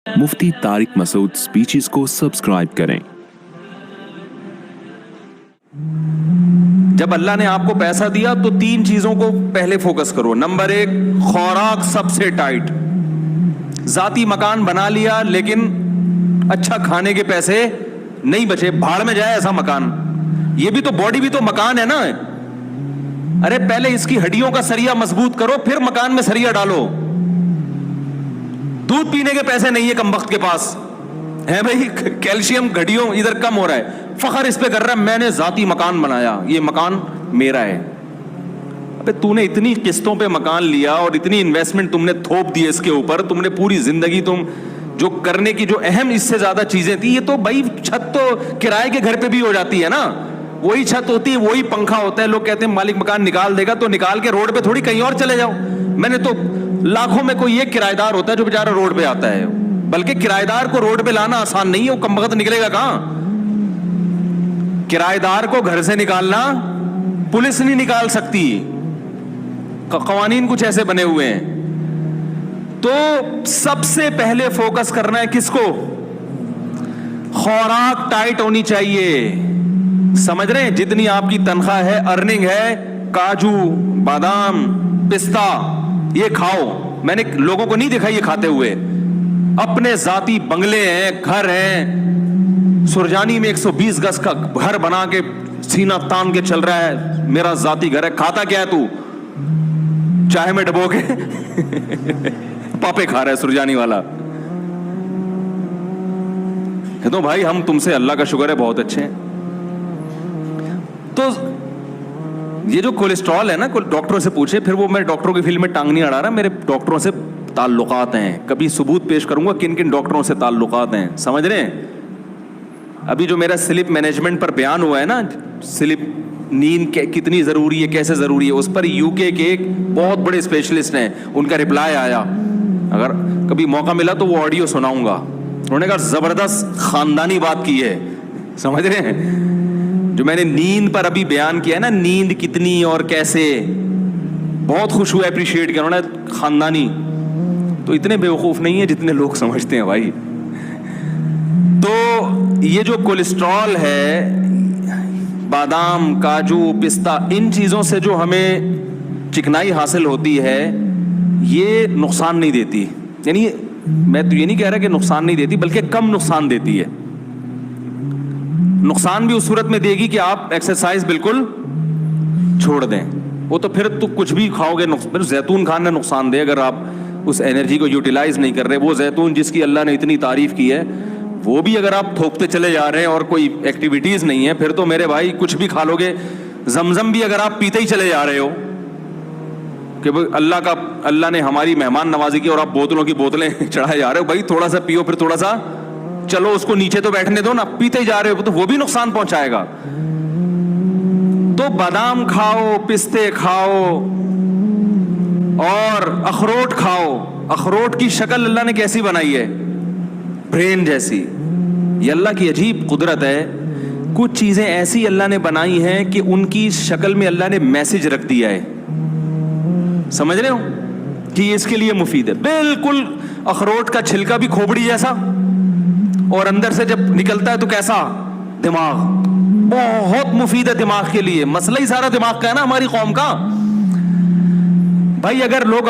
मुफ्ती Tariq Masood speeches को subscribe करें। जब अल्लाह ने आपको पैसा दिया तो 3 चीजों को पहले फोकस करो। नंबर 1, खुराक सबसे टाइट। जाती मकान बना लिया लेकिन अच्छा खाने के पैसे नहीं बचे, भाड़ में जाए ऐसा मकान। ये भी तो बॉडी भी तो मकान है ना। अरे पहले इसकी हड्डियों का सरिया मजबूत करो, फिर मकान में सरिया डालो। दूध पीने के पैसे नहीं है कमबख्त के पास, है भाई, कैल्शियम घड़ियों इधर कम हो रहा है, फखर इस पे कर रहा है मैंने जाती मकान बनाया, ये मकान मेरा है। अबे तूने इतनी किस्तों पे मकान लिया और इतनी इन्वेस्टमेंट तुमने थोप दी इसके ऊपर, तुमने पूरी जिंदगी तुम जो करने की जो अहम इससे ज्यादा चीजें थी, ये तो भाई छत तो किराए के घर पे भी हो जाती है ना। वही छत होती है, वही पंखा होता है। लोग कहते हैं मालिक मकान निकाल देगा, तो निकाल के रोड पे थोड़ी कहीं और चले जाओ। मैंने तो लाखों में कोई एक किराएदार होता है जो बेचारा रोड पे आता है, बल्कि किराएदार को रोड पे लाना आसान नहीं है, वो कमबख्त निकलेगा कहां। किराएदार को घर से निकालना पुलिस नहीं निकाल सकती, कवानीन कुछ ऐसे बने हुए हैं। तो सबसे पहले फोकस करना है किसको? खुराक टाइट होनी चाहिए। समझ रहे हैं? जितनी आपकी तनख्वाह है, अर्निंग है, काजू बादाम पिस्ता ये खाओ। मैंने लोगों को नहीं देखा ये खाते हुए। अपने जाती बंगले हैं, घर हैं, सुरजानी में 120 गज का घर बना के सीना तान के चल रहा है, मेरा जाती घर है। खाता क्या है तू? चाय में डबो के पापे खा रहा है सुरजानी वाला। तो भाई हम तुमसे अल्लाह का शुक्र है बहुत अच्छे हैं। तो ये जो कोलेस्ट्रॉल है ना, डॉक्टरों से पूछे, फिर वो मैं डॉक्टरों की फील्ड में टांग नहीं अड़ा रहा, मेरे डॉक्टरों से ताल्लुकात हैं। कभी सबूत पेश करूंगा किन किन डॉक्टरों से ताल्लुकात हैं, समझ रहे हैं? अभी जो मेरा स्लीप मैनेजमेंट पर बयान हुआ है ना, स्लीप नींद कितनी जरूरी है, कैसे जरूरी है, उस पर यूके के एक बहुत बड़े स्पेशलिस्ट हैं, उनका रिप्लाई आया। अगर कभी मौका मिला तो वो ऑडियो सुनाऊंगा। उन्होंने कहा जबरदस्त खानदानी बात की है, समझ रहे हैं? जो मैंने नींद पर अभी बयान किया है ना, नींद कितनी और कैसे, बहुत खुश हुआ, अप्रिशिएट किया उन्होंने। खानदानी तो इतने बेवकूफ नहीं है जितने लोग समझते हैं भाई। तो ये जो कोलेस्ट्रॉल है, बादाम काजू पिस्ता, इन चीजों से जो हमें चिकनाई हासिल होती है, ये नुकसान नहीं देती। यानी मैं तो ये नहीं कह रहा कि नुकसान नहीं देती, बल्कि कम नुकसान देती है। नुकसान भी उस सूरत में देगी कि आप एक्सरसाइज बिल्कुल छोड़ दें। वो तो फिर तो कुछ भी खाओगे, जैतून खाना नुकसान दे अगर आप उस एनर्जी को यूटिलाइज नहीं कर रहे। वो जैतून जिसकी अल्लाह ने इतनी तारीफ की है, वो भी अगर आप थोपते चले जा रहे हैं और कोई एक्टिविटीज नहीं है, फिर तो मेरे भाई कुछ भी खा लोगे। जमजम भी अगर आप पीते ही चले जा रहे हो कि अल्लाह ने हमारी मेहमान नवाजी की और आप बोतलों की बोतलें चढ़ाए जा रहे हो, भाई थोड़ा सा पियो, फिर थोड़ा सा चलो, उसको नीचे तो बैठने दो ना, पीते ही जा रहे हो तो वो भी नुकसान पहुंचाएगा। तो बादाम खाओ, पिस्ते खाओ और अखरोट खाओ। अखरोट की शक्ल अल्लाह ने कैसी बनाई है? ब्रेन जैसी। ये अल्लाह की अजीब कुदरत है। कुछ चीजें ऐसी अल्लाह ने बनाई हैं कि उनकी शक्ल में अल्लाह ने मैसेज रख दिया है, समझ रहे हो, कि इसके लिए मुफीद है। बिल्कुल अखरोट का छिलका भी खोपड़ी जैसा, और अंदर से जब निकलता है तो कैसा? दिमाग। बहुत मुफीद है दिमाग के लिए। मसला ही सारा दिमाग का है ना हमारी कौम का। भाई अगर लोग